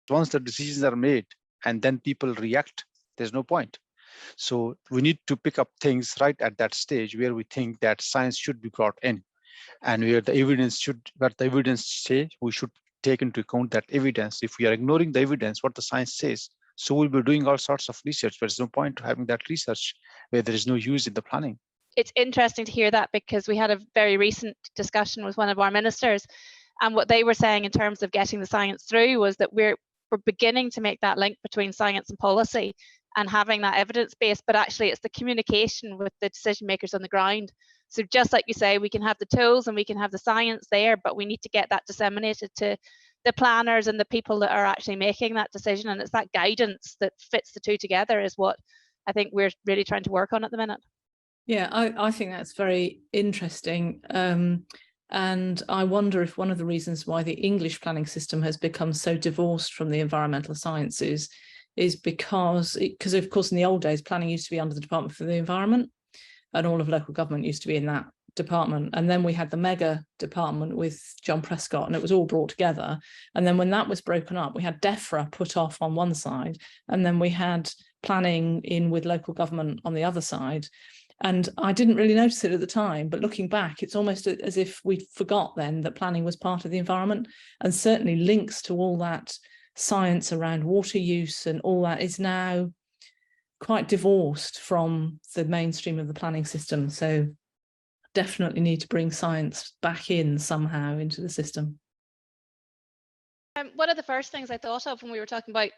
once the decisions are made and then people react, there's no point. So we need to pick up things right at that stage where we think that science should be brought in, and where the evidence say, we should take into account that evidence. If we are ignoring the evidence, what the science says, so we'll be doing all sorts of research, but there's no point to having that research where there is no use in the planning. It's interesting to hear that, because we had a very recent discussion with one of our ministers, and what they were saying in terms of getting the science through was that we're beginning to make that link between science and policy and having that evidence base, but actually it's the communication with the decision makers on the ground. So just like you say, we can have the tools and we can have the science there, but we need to get that disseminated to the planners and the people that are actually making that decision. And it's that guidance that fits the two together is what I think we're really trying to work on at the minute. Yeah, I think that's very interesting. And I wonder if one of the reasons why the English planning system has become so divorced from the environmental sciences is because of course, in the old days, planning used to be under the Department for the Environment, and all of local government used to be in that department. And then we had the mega department with John Prescott, and it was all brought together. And then when that was broken up, we had DEFRA put off on one side, and then we had planning in with local government on the other side. And I didn't really notice it at the time, but looking back, it's almost as if we forgot then that planning was part of the environment, and certainly links to all that science around water use and all that is now quite divorced from the mainstream of the planning system. So definitely need to bring science back in somehow into the system. One of the first things I thought of when we were talking about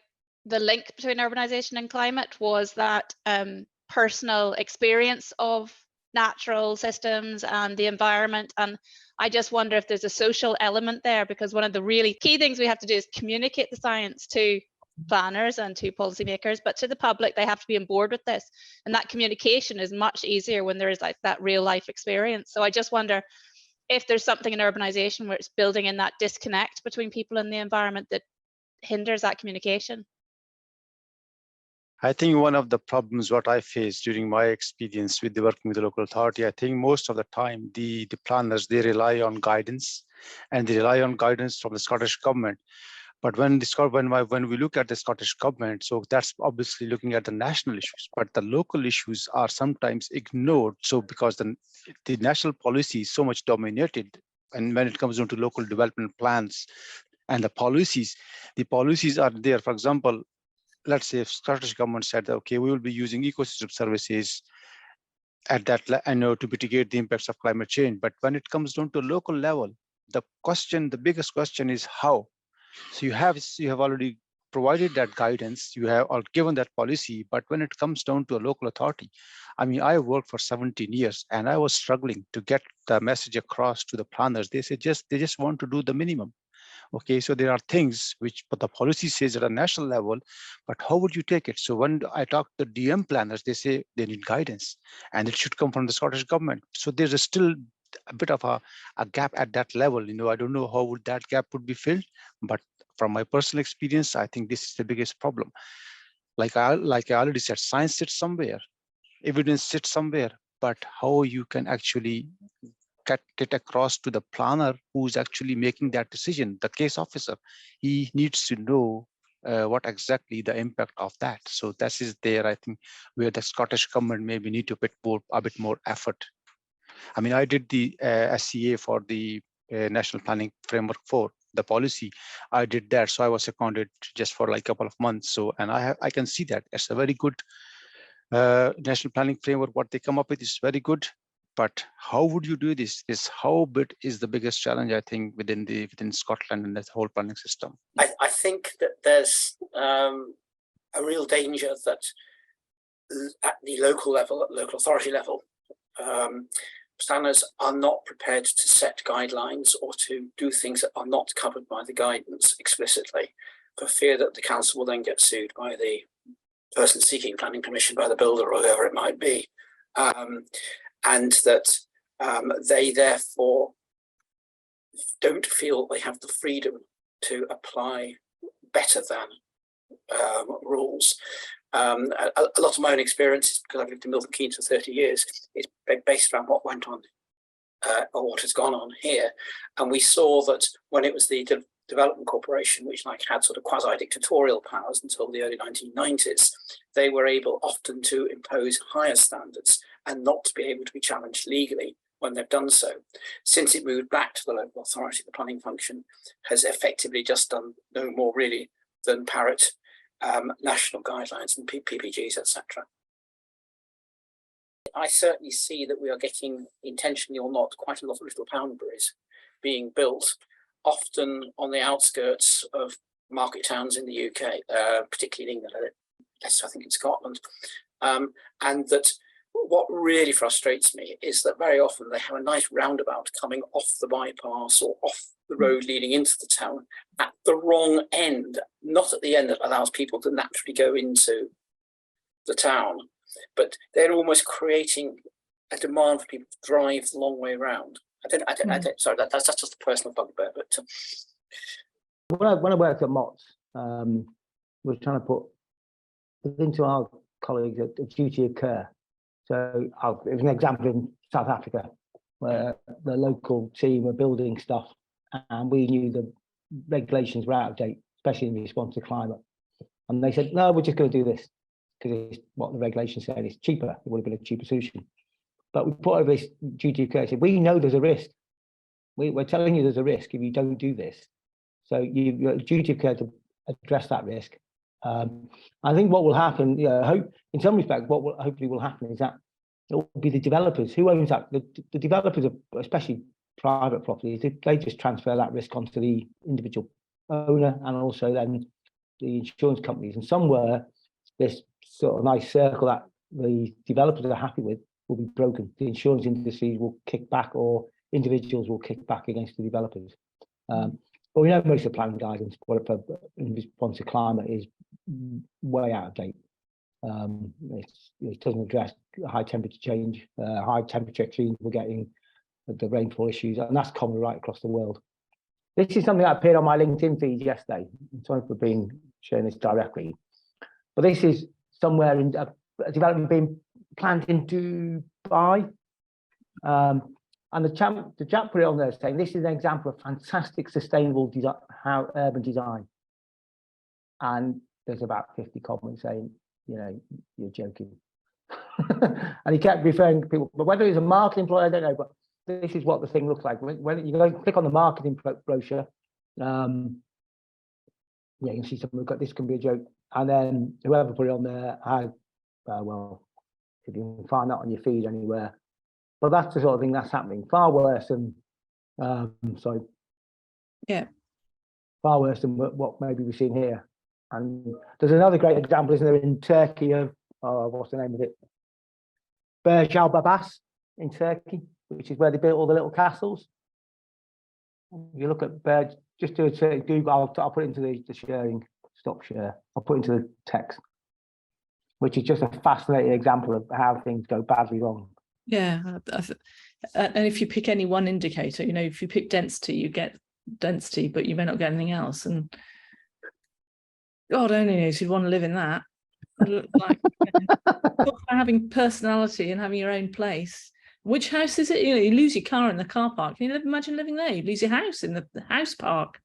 the link between urbanisation and climate was that personal experience of natural systems and the environment. And I just wonder if there's a social element there, because one of the really key things we have to do is communicate the science to planners and to policymakers, but to the public, they have to be on board with this. And that communication is much easier when there is like that real life experience. So I just wonder if there's something in urbanisation where it's building in that disconnect between people and the environment that hinders that communication. I think one of the problems what I faced during my experience with the working with the local authority, I think most of the time the planners, they rely on guidance, and they rely on guidance from the Scottish government. But when we look at the Scottish government, so that's obviously looking at the national issues, but the local issues are sometimes ignored. So because the national policy is so much dominated, and when it comes down to local development plans and the policies are there. For example, let's say if Scottish government said, okay, we will be using ecosystem services at that, to mitigate the impacts of climate change. But when it comes down to local level, the biggest question is how. So you have already provided that guidance, you have given that policy, but when it comes down to a local authority, I mean, I worked for 17 years and I was struggling to get the message across to the planners. They just want to do the minimum. Okay, so there are things which the policy says at a national level, but how would you take it? So when I talk to DM planners, they say they need guidance and it should come from the Scottish government. So there's still a bit of a gap at that level. I don't know how would that gap would be filled, but from my personal experience, I think this is the biggest problem. Like I already said, science sits somewhere, evidence sits somewhere, but how you can actually get it across to the planner who's actually making that decision, the case officer, he needs to know what exactly the impact of that. So that is there, I think, where the Scottish government maybe need to put a bit more effort. I mean, I did the SCA for the National Planning Framework 4, the policy. I did that, so I was seconded just for like a couple of months. So, and I can see that it's a very good National Planning Framework. What they come up with is very good. But how would you do this? How big is the biggest challenge, I think, within Scotland and the whole planning system? I think that there's a real danger that at the local level, at local authority level, planners are not prepared to set guidelines or to do things that are not covered by the guidance explicitly, for fear that the council will then get sued by the person seeking planning permission, by the builder or whoever it might be. And that they therefore don't feel they have the freedom to apply better than rules. A lot of my own experiences, because I've lived in Milton Keynes for 30 years, is based around what went on or what has gone on here. And we saw that when it was the Development Corporation, which like had sort of quasi-dictatorial powers until the early 1990s, they were able often to impose higher standards and not to be able to be challenged legally when they've done so. Since it moved back to the local authority, the planning function has effectively just done no more really than parrot national guidelines and PPGs, etc. I certainly see that we are getting, intentionally or not, quite a lot of little Poundberries being built, often on the outskirts of market towns in the UK, particularly in England, less I think in Scotland. And that what really frustrates me is that very often they have a nice roundabout coming off the bypass or off the road leading into the town at the wrong end, not at the end that allows people to naturally go into the town, but they're almost creating a demand for people to drive the long way around. Sorry, that's just a personal bugbear, but when I worked at Mott's, we were trying to put into our colleagues a duty of care. So it was an example in South Africa where the local team were building stuff and we knew the regulations were out of date, especially in response to climate. And they said, no, we're just going to do this because it's what the regulations said, it's cheaper. It would have been a cheaper solution. But we put over this duty of care. We know there's a risk. We're telling you there's a risk if you don't do this. So you've got a duty of care to address that risk. I think what will happen, in some respects, what will hopefully will happen is that it will be the developers who owns that. The developers, especially private properties, they just transfer that risk onto the individual owner and also then the insurance companies. And somewhere this sort of nice circle that the developers are happy with will be broken. The insurance industries will kick back, or individuals will kick back against the developers. But we know most of the planning guidance in response to climate is way out of date. It doesn't address high temperature change, high temperature extremes we're getting, the rainfall issues, and that's common right across the world. This is something that appeared on my LinkedIn feed yesterday. I'm sorry for sharing this directly, but this is somewhere in a development being planned in Dubai. And the chap put it on there saying this is an example of fantastic sustainable design, urban design. And there's about 50 comments saying, you're joking. And he kept referring to people, but whether he's a marketing employee, I don't know, but this is what the thing looks like. When you go click on the marketing brochure, you can see something like this can be a joke. And then whoever put it on there, well, if you can find that on your feed anywhere. But that's the sort of thing that's happening. Far worse than, far worse than what maybe we've seen here. And there's another great example, isn't there, in Turkey of, what's the name of it? Burj Al Babas in Turkey, which is where they built all the little castles. If you look at Burj, just do a Google, I'll put it into the sharing, stop share. I'll put it into the text, which is just a fascinating example of how things go badly wrong. Yeah, and if you pick any one indicator, if you pick density, you get density, but you may not get anything else. And God only knows who'd want to live in that. Like, having personality and having your own place. Which house is it? You lose your car in the car park. Can you imagine living there? You lose your house in the house park.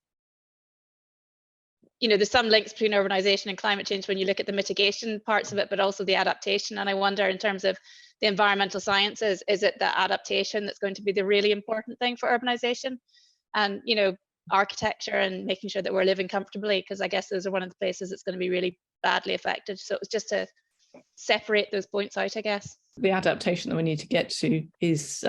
There's some links between urbanisation and climate change when you look at the mitigation parts of it, but also the adaptation. And I wonder, in terms of the environmental sciences, is it the adaptation that's going to be the really important thing for urbanisation? And, architecture and making sure that we're living comfortably, because I guess those are one of the places that's going to be really badly affected. So it's just to separate those points out, I guess. The adaptation that we need to get to is,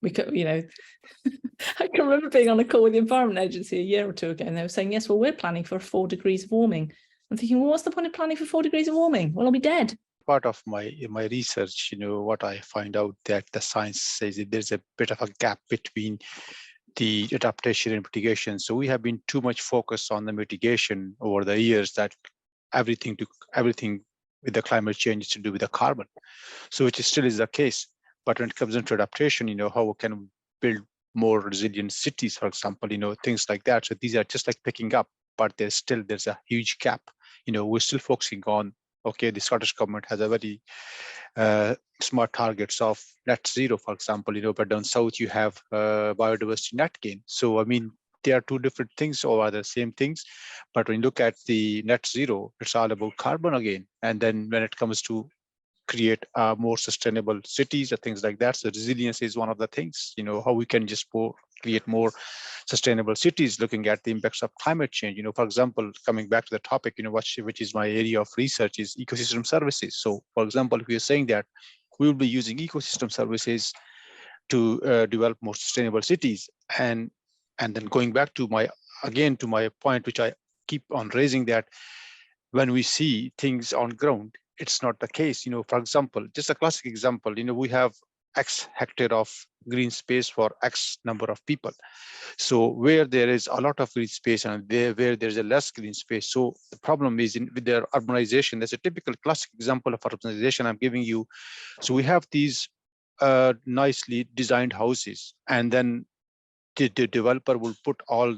we could, I can remember being on a call with the Environment Agency a year or two ago, and they were saying, yes, well, we're planning for 4 degrees of warming. I'm thinking, well, what's the point of planning for 4 degrees of warming? Well, I'll be dead. Part of my research, what I find out that the science says that there's a bit of a gap between the adaptation and mitigation. So we have been too much focused on the mitigation over the years, that everything with the climate change is to do with the carbon. So which still is the case. But when it comes into adaptation, how can we build more resilient cities, for example, things like that. So these are just like picking up, but there's a huge gap. We're still focusing on, okay, the Scottish government has a very smart targets of net zero, for example, but down south you have biodiversity net gain. So, they are two different things or are the same things. But when you look at the net zero, it's all about carbon again. And then when it comes to create more sustainable cities or things like that, so resilience is one of the things, how we can just create more sustainable cities, looking at the impacts of climate change. For example, coming back to the topic, which is my area of research, is ecosystem services. So for example, if we are saying that we will be using ecosystem services to develop more sustainable cities, and then going back to my point, which I keep on raising, that when we see things on ground, it's not the case. For example, just a classic example, we have X hectare of green space for X number of people. So where there is a lot of green space and where there's a less green space. So the problem is with their urbanization. There's a typical classic example of urbanization I'm giving you. So we have these nicely designed houses, and then the developer will put all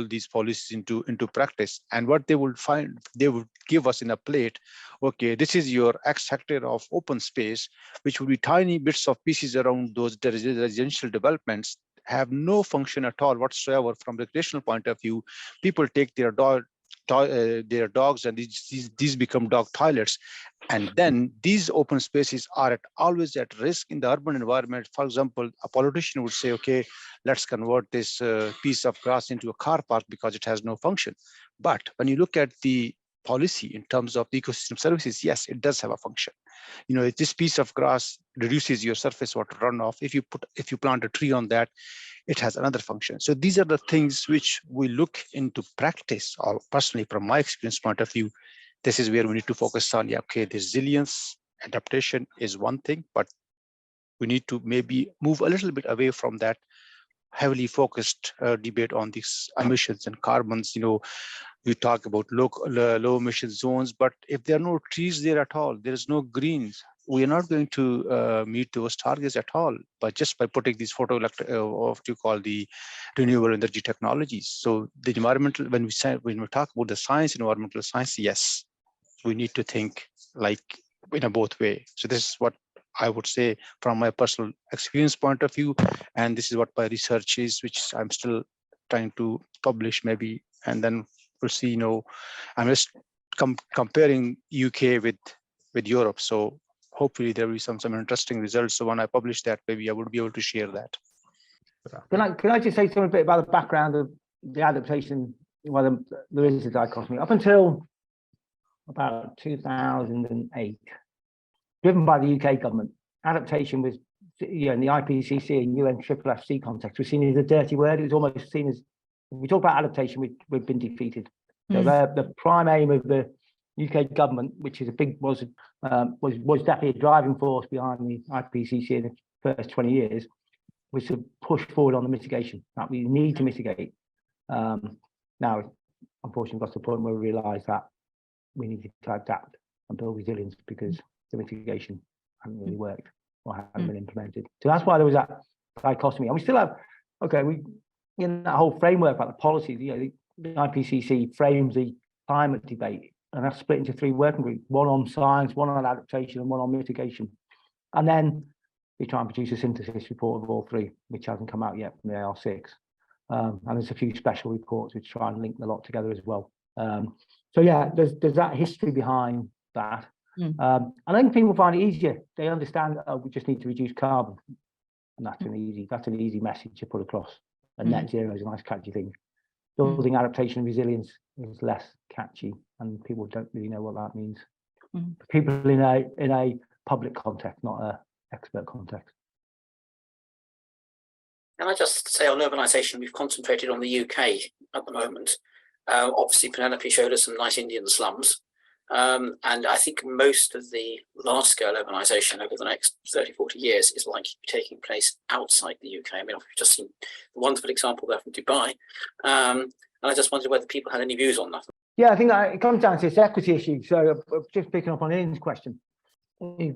these policies into practice, and what they will find, they will give us in a plate, okay, this is your X hectare of open space, which will be tiny bits of pieces around those residential developments, have no function at all whatsoever from the recreational point of view. People take their dogs, and these become dog toilets. And then these open spaces are always at risk in the urban environment. For example, a politician would say, okay, let's convert this piece of grass into a car park because it has no function. But when you look at the policy in terms of ecosystem services, yes, it does have a function. If this piece of grass reduces your surface water runoff, if you plant a tree on that, it has another function. So these are the things which we look into practice, or personally from my experience point of view, this is where we need to focus on. Yeah, okay, the resilience, adaptation is one thing, but we need to maybe move a little bit away from that heavily focused debate on these emissions and carbons. We talk about low emission zones, but if there are no trees there at all, there is no greens, we are not going to meet those targets at all, but just by putting these what you call the renewable energy technologies. So the environmental, when we talk about the science, environmental science, yes, we need to think like in a both way. So this is what I would say from my personal experience point of view, and this is what my research is, which I'm still trying to publish maybe, and then we'll see. I'm just comparing UK with Europe, so hopefully there will be some interesting results. So when I publish that, maybe I would be able to share that. Can I just say something a bit about the background of the adaptation? Well, there is a dichotomy up until about 2008, driven by the UK government. Adaptation was, in the IPCC and UNFFC context, was seen as a dirty word. It was almost seen as, if we talk about adaptation, we've been defeated. So the prime aim of the UK government, which is was definitely a driving force behind the IPCC in the first 20 years, was to push forward on the mitigation that we need to mitigate. Now, unfortunately, got to the point where we realise that we need to adapt and build resilience because the mitigation hadn't really worked or hadn't been implemented. So that's why there was that dichotomy. And we still have, we in that whole framework about the policies, the IPCC frames the climate debate, and that's split into 3 working groups, one on science, one on adaptation, and one on mitigation. And then they try and produce a synthesis report of all 3, which hasn't come out yet from the AR6. And there's a few special reports which try and link the lot together as well. So yeah, there's that history behind that. I think people find it easier. They understand we just need to reduce carbon, and that's an easy message to put across. And net zero is a nice catchy thing. Building adaptation and resilience is less catchy, and people don't really know what that means. People in a public context, not a expert context. Can I just say on urbanisation, we've concentrated on the UK at the moment. Obviously, Penelope showed us some nice Indian slums. And I think most of the large-scale urbanisation over the next 30, 40 years is likely to be taking place outside the UK. I mean, we've just seen a wonderful example there from Dubai. And I just wondered whether people had any views on that. Yeah, I think it comes down to this equity issue. So just picking up on Ian's question, we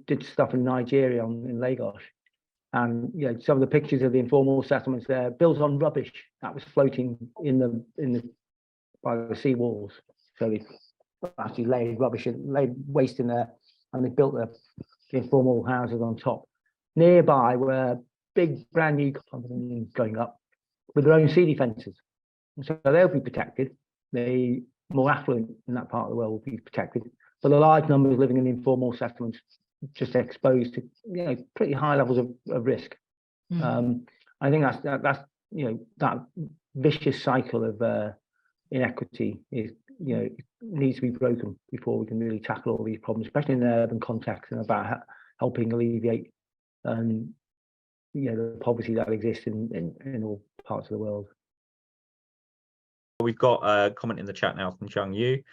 did stuff in Nigeria, in Lagos. And some of the pictures of the informal settlements there built on rubbish that was floating by the sea walls. So they actually laid rubbish and laid waste in there, and they built the informal houses on top. Nearby were big brand new condominiums going up, with their own sea defences. And so they'll be protected. The more affluent in that part of the world will be protected. But the large numbers living in informal settlements just exposed to pretty high levels of risk. I think that's that vicious cycle of inequity is needs to be broken before we can really tackle all these problems, especially in the urban context, and about helping alleviate the poverty that exists in all parts of the world. We've got a comment in the chat now from Zhang Yu.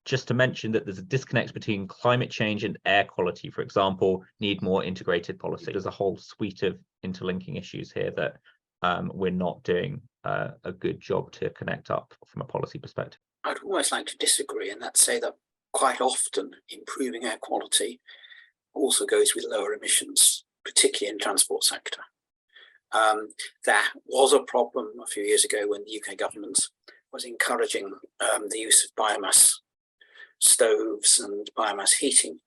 Just to mention that there's a disconnect between climate change and air quality, for example, need more integrated policy. There's a whole suite of interlinking issues here that we're not doing a good job to connect up from a policy perspective. I'd almost like to disagree and that say that quite often improving air quality also goes with lower emissions, particularly in the transport sector. There was a problem a few years ago when the UK government was encouraging the use of biomass stoves and biomass heating,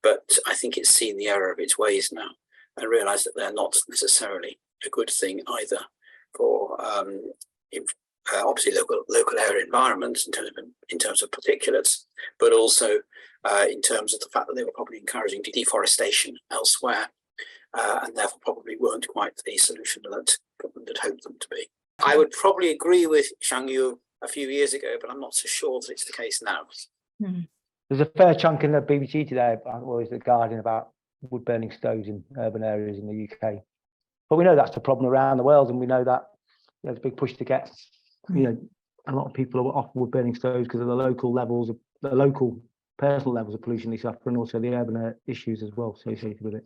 but I think it's seen the error of its ways now and realised that they're not necessarily a good thing either for obviously local area environments in terms of particulates, but also in terms of the fact that they were probably encouraging deforestation elsewhere, and therefore probably weren't quite the solution that government had hoped them to be. I would probably agree with Zhang Yu a few years ago, but I'm not so sure that it's the case now. There's a fair chunk in the BBC today, or is the Guardian, about wood burning stoves in urban areas in the UK. But we know that's a problem around the world, and we know that there's a big push to get a lot of people are off wood burning stoves because of the local personal levels of pollution they suffer, and also the urban issues as well associated with it.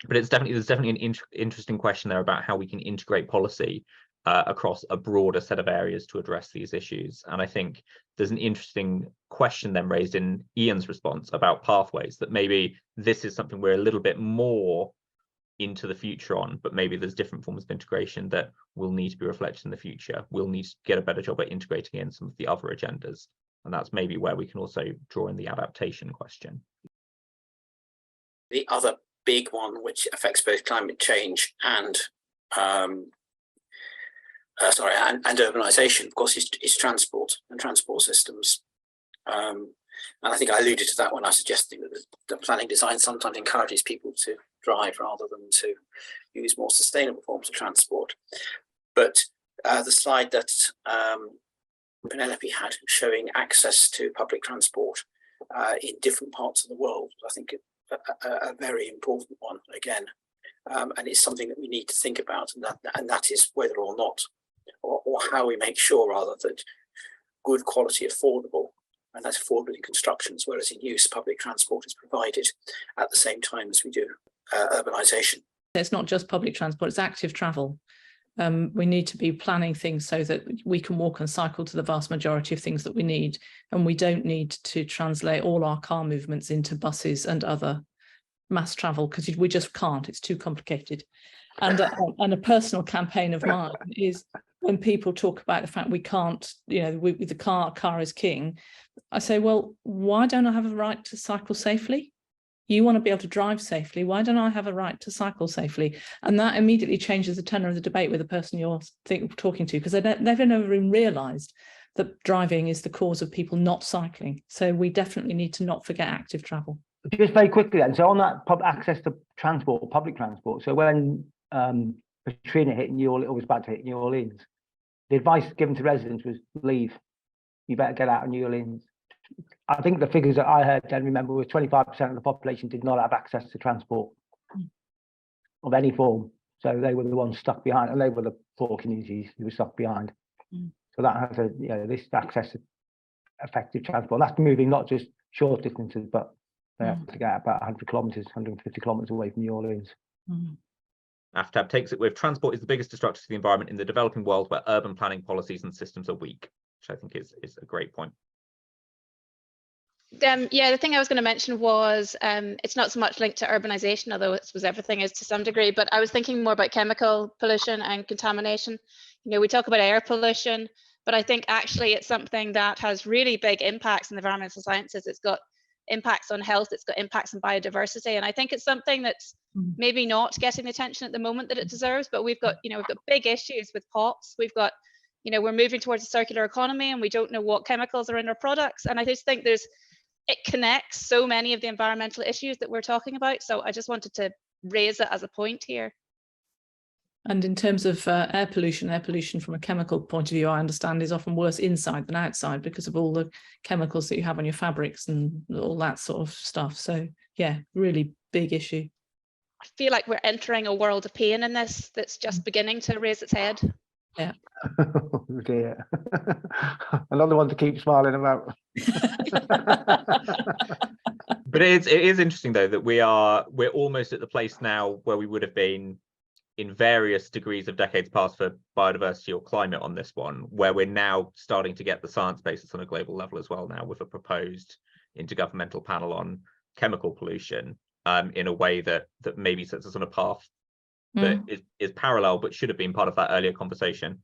But there's definitely an interesting question there about how we can integrate policy across a broader set of areas to address these issues. And I think there's an interesting question then raised in Ian's response about pathways, that maybe this is something we're a little bit more into the future on, but maybe there's different forms of integration that will need to be reflected in the future. We'll need to get a better job at integrating in some of the other agendas. And that's maybe where we can also draw in the adaptation question. The other big one, which affects both climate change and urbanisation, of course, is transport and transport systems. And I think I alluded to that when I was suggesting that the planning design sometimes encourages people to drive rather than to use more sustainable forms of transport. But the slide that Penelope had showing access to public transport in different parts of the world, I think a very important one again. And it's something that we need to think about, and that is whether or not, or how we make sure rather, that good quality, affordable, and that's affordable in construction as well as in use, public transport is provided at the same time as we do urbanisation. It's not just public transport, it's active travel. We need to be planning things so that we can walk and cycle to the vast majority of things that we need, and we don't need to translate all our car movements into buses and other mass travel, because we just can't, it's too complicated. And a personal campaign of mine is when people talk about the fact we can't, the car is king, I say, well, why don't I have a right to cycle safely? You want to be able to drive safely, why don't I have a right to cycle safely? And that immediately changes the tenor of the debate with the person you're talking to, because they've never even realised that driving is the cause of people not cycling. So we definitely need to not forget active travel. Just very quickly then, so on that access to transport, public transport, so when Katrina hit New Orleans, or was about to hit New Orleans, the advice given to residents was leave. You better get out of New Orleans. I think the figures that I heard and remember was 25% of the population did not have access to transport of any form. So they were the ones stuck behind, and they were the poor communities who were stuck behind. So that has this access to effective transport. That's moving not just short distances, but they have to get about 100 kilometres, 150 kilometres away from New Orleans. AFTAB takes it with transport is the biggest destructor to the environment in the developing world where urban planning policies and systems are weak, which I think is a great point. Yeah, the thing I was going to mention was it's not so much linked to urbanisation, although it was everything is to some degree, but I was thinking more about chemical pollution and contamination. We talk about air pollution, but I think actually it's something that has really big impacts in the environmental sciences. It's got impacts on health, it's got impacts on biodiversity. And I think it's something that's maybe not getting the attention at the moment that it deserves, but we've got big issues with POTS. We've got, we're moving towards a circular economy and we don't know what chemicals are in our products. And I just think it connects so many of the environmental issues that we're talking about. So I just wanted to raise it as a point here. And in terms of air pollution from a chemical point of view, I understand is often worse inside than outside because of all the chemicals that you have on your fabrics and all that sort of stuff. So yeah, really big issue. I feel like we're entering a world of pain in this that's just beginning to raise its head. Yeah. Oh dear. Another one to keep smiling about. But it is interesting though that we're almost at the place now where we would have been in various degrees of decades past for biodiversity or climate on this one, where we're now starting to get the science basis on a global level as well now, with a proposed intergovernmental panel on chemical pollution, in a way that maybe sets us on a path that is parallel but should have been part of that earlier conversation.